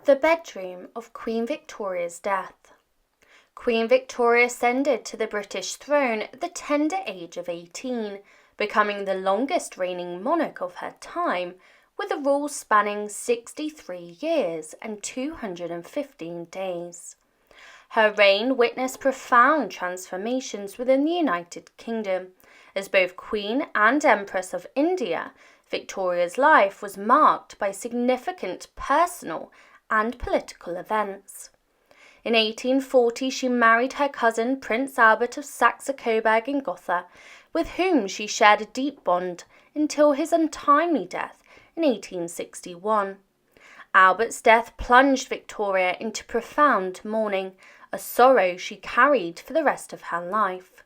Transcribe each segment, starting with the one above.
The bedroom of Queen Victoria's death. Queen Victoria ascended to the British throne at the tender age of 18, becoming the longest reigning monarch of her time, with a rule spanning 63 years and 215 days. Her reign witnessed profound transformations within the United Kingdom. As both Queen and Empress of India, Victoria's life was marked by significant personal and political events. In 1840, she married her cousin Prince Albert of Saxe-Coburg in Gotha, with whom she shared a deep bond until his untimely death in 1861. Albert's death plunged Victoria into profound mourning, a sorrow she carried for the rest of her life.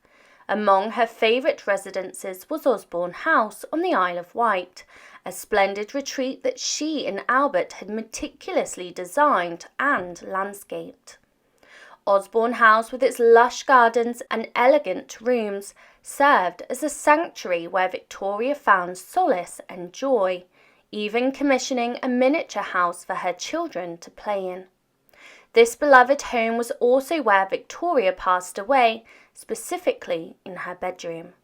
Among her favourite residences was Osborne House on the Isle of Wight, a splendid retreat that she and Albert had meticulously designed and landscaped. Osborne House, with its lush gardens and elegant rooms, served as a sanctuary where Victoria found solace and joy, even commissioning a miniature house for her children to play in. This beloved home was also where Victoria passed away, specifically in her bedroom.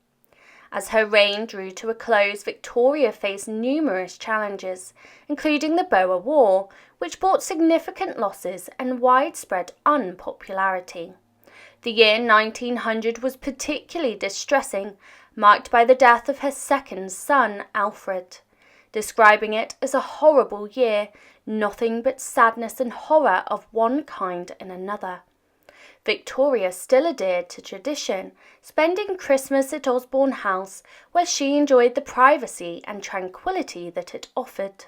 As her reign drew to a close, Victoria faced numerous challenges, including the Boer War, which brought significant losses and widespread unpopularity. The year 1900 was particularly distressing, marked by the death of her second son, Alfred. Describing it as a horrible year, nothing but sadness and horror of one kind and another. Victoria still adhered to tradition, spending Christmas at Osborne House, where she enjoyed the privacy and tranquility that it offered.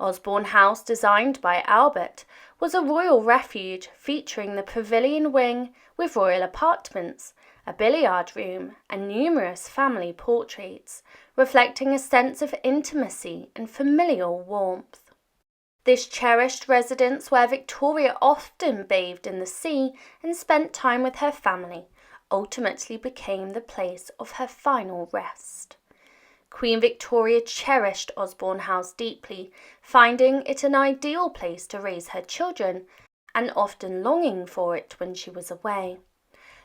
Osborne House, designed by Albert, was a royal refuge featuring the Pavilion Wing with royal apartments, a billiard room, and numerous family portraits, reflecting a sense of intimacy and familial warmth. This cherished residence, where Victoria often bathed in the sea and spent time with her family, ultimately became the place of her final rest. Queen Victoria cherished Osborne House deeply, finding it an ideal place to raise her children and often longing for it when she was away.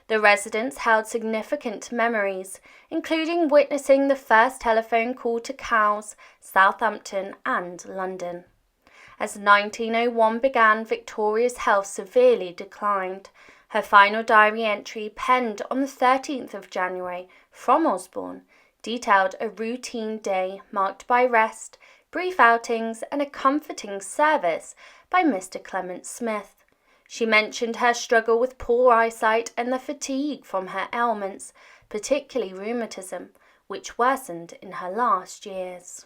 The residence held significant memories, including witnessing the first telephone call to Cowes, Southampton, and London. As 1901 began, Victoria's health severely declined. Her final diary entry, penned on the 13th of January from Osborne, detailed a routine day marked by rest, brief outings, and a comforting service by Mr. Clement Smith. She mentioned her struggle with poor eyesight and the fatigue from her ailments, particularly rheumatism, which worsened in her last years.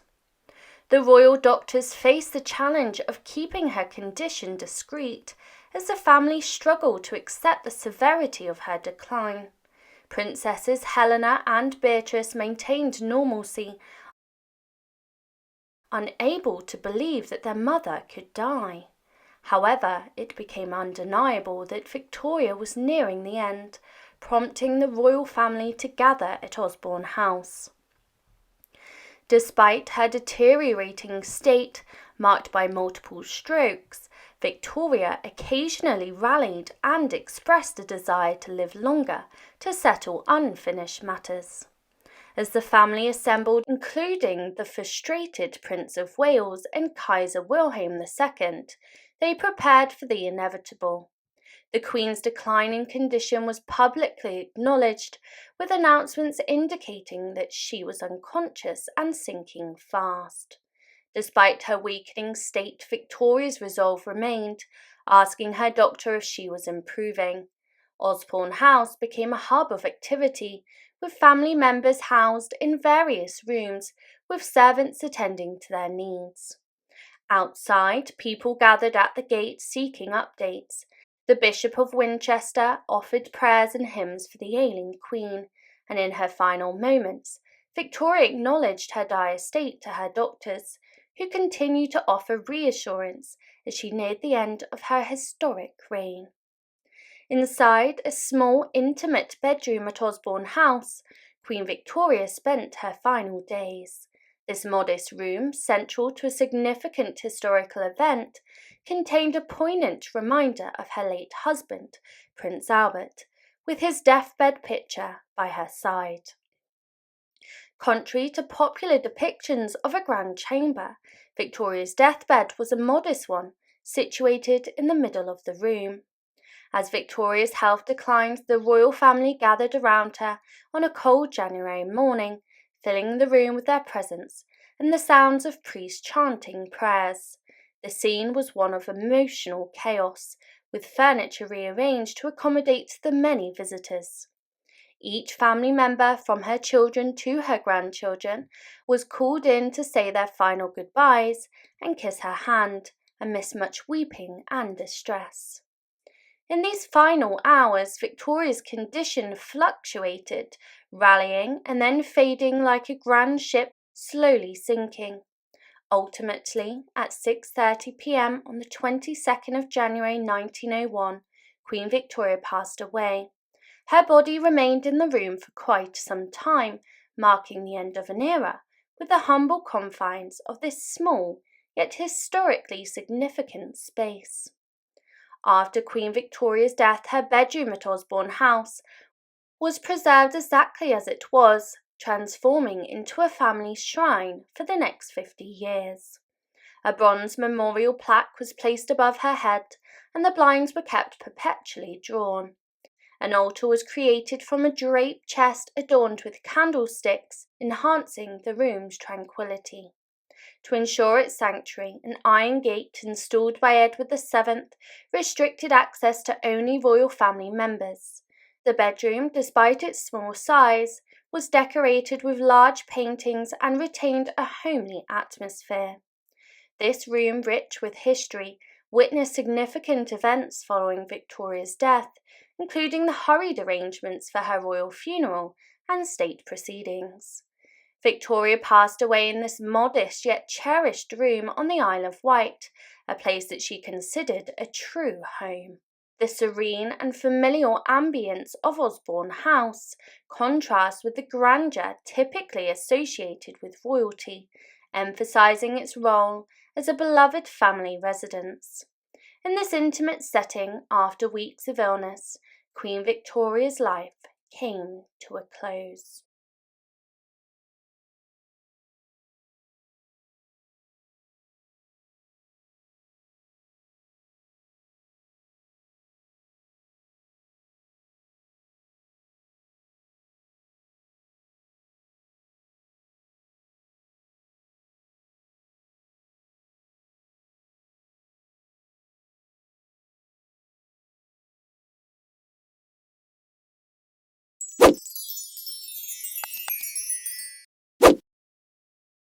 The royal doctors faced the challenge of keeping her condition discreet, as the family struggled to accept the severity of her decline. Princesses Helena and Beatrice maintained normalcy, unable to believe that their mother could die. However, it became undeniable that Victoria was nearing the end, prompting the royal family to gather at Osborne House. Despite her deteriorating state, marked by multiple strokes, Victoria occasionally rallied and expressed a desire to live longer to settle unfinished matters. As the family assembled, including the frustrated Prince of Wales and Kaiser Wilhelm II, they prepared for the inevitable. The Queen's declining condition was publicly acknowledged, with announcements indicating that she was unconscious and sinking fast. Despite her weakening state, Victoria's resolve remained, asking her doctor if she was improving. Osborne House became a hub of activity, with family members housed in various rooms, with servants attending to their needs. Outside, people gathered at the gate seeking updates. The Bishop of Winchester offered prayers and hymns for the ailing Queen, and in her final moments, Victoria acknowledged her dire state to her doctors, who continued to offer reassurance as she neared the end of her historic reign. Inside a small, intimate bedroom at Osborne House, Queen Victoria spent her final days. This modest room, central to a significant historical event, contained a poignant reminder of her late husband, Prince Albert, with his deathbed picture by her side. Contrary to popular depictions of a grand chamber, Victoria's deathbed was a modest one, situated in the middle of the room. As Victoria's health declined, the royal family gathered around her on a cold January morning, filling the room with their presence and the sounds of priests chanting prayers. The scene was one of emotional chaos, with furniture rearranged to accommodate the many visitors. Each family member, from her children to her grandchildren, was called in to say their final goodbyes and kiss her hand, amidst much weeping and distress. In these final hours, Victoria's condition fluctuated, rallying and then fading like a grand ship slowly sinking. Ultimately, at 6:30 p.m. on the 22nd of January 1901, Queen Victoria passed away. Her body remained in the room for quite some time, marking the end of an era, with the humble confines of this small yet historically significant space. After Queen Victoria's death, her bedroom at Osborne House was preserved exactly as it was, transforming into a family shrine for the next 50 years. A bronze memorial plaque was placed above her head, and the blinds were kept perpetually drawn. An altar was created from a draped chest adorned with candlesticks, enhancing the room's tranquility. To ensure its sanctuary, an iron gate installed by Edward VII restricted access to only royal family members. The bedroom, despite its small size, was decorated with large paintings and retained a homely atmosphere. This room, rich with history, witnessed significant events following Victoria's death, including the hurried arrangements for her royal funeral and state proceedings. Victoria passed away in this modest yet cherished room on the Isle of Wight, a place that she considered a true home. The serene and familial ambience of Osborne House contrasts with the grandeur typically associated with royalty, emphasizing its role as a beloved family residence. In this intimate setting, after weeks of illness, Queen Victoria's life came to a close.